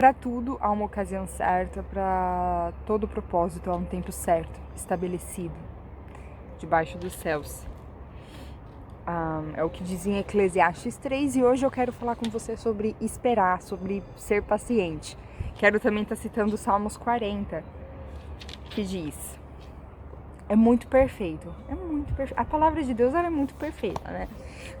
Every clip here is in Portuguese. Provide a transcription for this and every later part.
Para tudo há uma ocasião certa, para todo propósito há um tempo certo, estabelecido, debaixo dos céus. É o que diz em Eclesiastes 3, e hoje eu quero falar com você sobre esperar, sobre ser paciente. Quero também estar citando Salmos 40, que diz: é muito perfeito, a palavra de Deus ela é muito perfeita, né?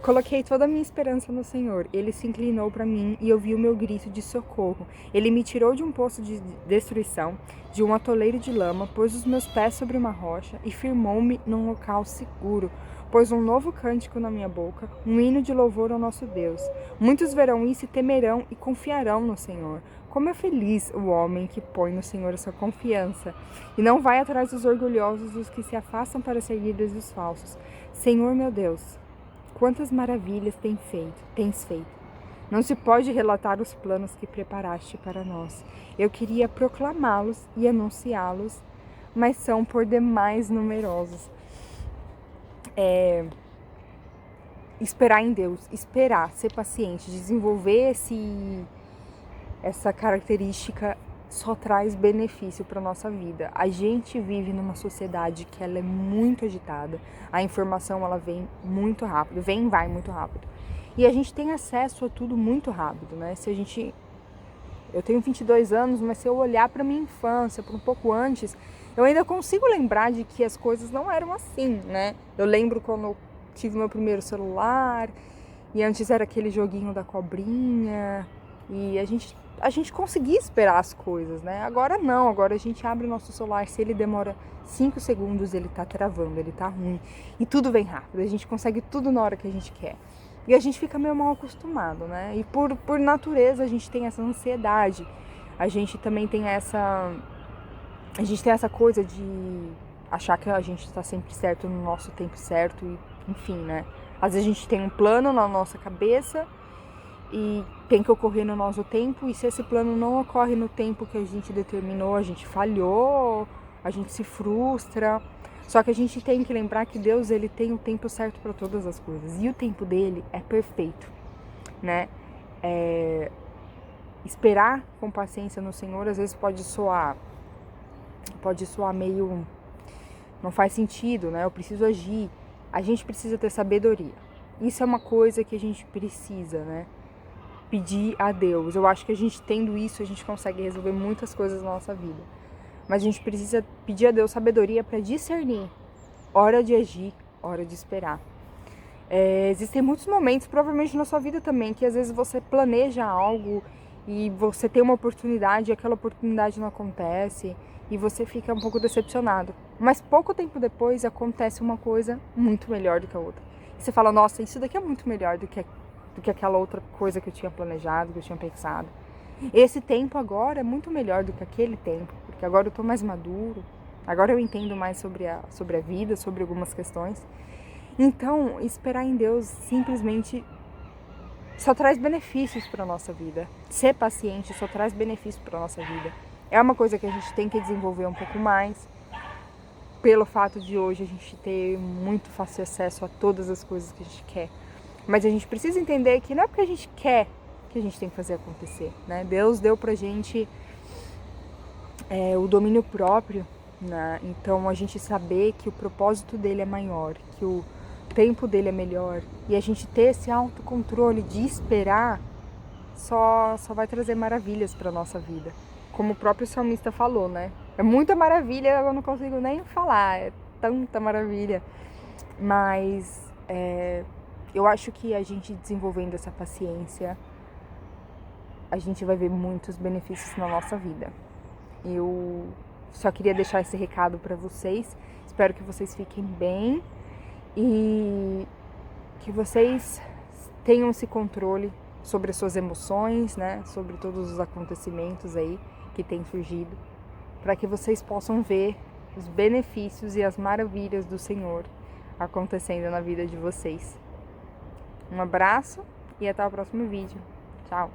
Coloquei toda a minha esperança no Senhor, Ele se inclinou para mim e ouviu o meu grito de socorro. Ele me tirou de um poço de destruição, de um atoleiro de lama, pôs os meus pés sobre uma rocha e firmou-me num local seguro. Pôs um novo cântico na minha boca, um hino de louvor ao nosso Deus. Muitos verão isso e temerão e confiarão no Senhor. Como é feliz o homem que põe no Senhor a sua confiança e não vai atrás dos orgulhosos, dos que se afastam para seguir dos falsos. Senhor meu Deus, quantas maravilhas tens feito. Não se pode relatar os planos que preparaste para nós. Eu queria proclamá-los e anunciá-los, mas são por demais numerosos. Esperar em Deus, esperar, ser paciente, desenvolver essa característica só traz benefício para nossa vida. A gente vive numa sociedade que ela é muito agitada, a informação ela vem muito rápido, vem e vai muito rápido. E a gente tem acesso a tudo muito rápido, né? Eu tenho 22 anos, mas se eu olhar para minha infância, para um pouco antes, eu ainda consigo lembrar de que as coisas não eram assim, né? Eu lembro quando eu tive meu primeiro celular, e antes era aquele joguinho da cobrinha, e a gente conseguia esperar as coisas, né? Agora não, agora a gente abre o nosso celular, se ele demora 5 segundos, ele tá travando, ele tá ruim, e tudo vem rápido, a gente consegue tudo na hora que a gente quer. E a gente fica meio mal acostumado, né? E por natureza a gente tem essa ansiedade, a gente também tem essa coisa de achar que a gente está sempre certo no nosso tempo certo, e enfim, né? Às vezes a gente tem um plano na nossa cabeça e tem que ocorrer no nosso tempo, e se esse plano não ocorre no tempo que a gente determinou, a gente falhou, a gente se frustra. Só que a gente tem que lembrar que Deus, ele tem o tempo certo para todas as coisas, e o tempo dele é perfeito, né? Esperar com paciência no Senhor às vezes pode soar meio, não faz sentido, né? Eu preciso agir. A gente precisa ter sabedoria. Isso é uma coisa que a gente precisa, né? Pedir a Deus. Eu acho que a gente tendo isso, a gente consegue resolver muitas coisas na nossa vida. Mas a gente precisa pedir a Deus sabedoria para discernir hora de agir, hora de esperar. Existem muitos momentos, provavelmente na sua vida também, que às vezes você planeja algo e você tem uma oportunidade e aquela oportunidade não acontece e você fica um pouco decepcionado. Mas pouco tempo depois acontece uma coisa muito melhor do que a outra. E você fala, nossa, isso daqui é muito melhor do que aquela outra coisa que eu tinha planejado, que eu tinha pensado. Esse tempo agora é muito melhor do que aquele tempo, porque agora eu tô mais maduro, agora eu entendo mais sobre a vida, sobre algumas questões. Então, esperar em Deus simplesmente só traz benefícios para a nossa vida. Ser paciente só traz benefícios para a nossa vida. É uma coisa que a gente tem que desenvolver um pouco mais, pelo fato de hoje a gente ter muito fácil acesso a todas as coisas que a gente quer. Mas a gente precisa entender que não é porque a gente quer que a gente tem que fazer acontecer, né? Deus deu pra gente o domínio próprio, né? Então a gente saber que o propósito dele é maior, que o tempo dele é melhor, e a gente ter esse autocontrole de esperar só vai trazer maravilhas para nossa vida. Como o próprio salmista falou, né? É muita maravilha, eu não consigo nem falar, é tanta maravilha. Mas eu acho que a gente desenvolvendo essa paciência, a gente vai ver muitos benefícios na nossa vida. Eu só queria deixar esse recado para vocês. Espero que vocês fiquem bem e que vocês tenham esse controle sobre as suas emoções, né? Sobre todos os acontecimentos aí que têm surgido, para que vocês possam ver os benefícios e as maravilhas do Senhor acontecendo na vida de vocês. Um abraço e até o próximo vídeo. Tchau!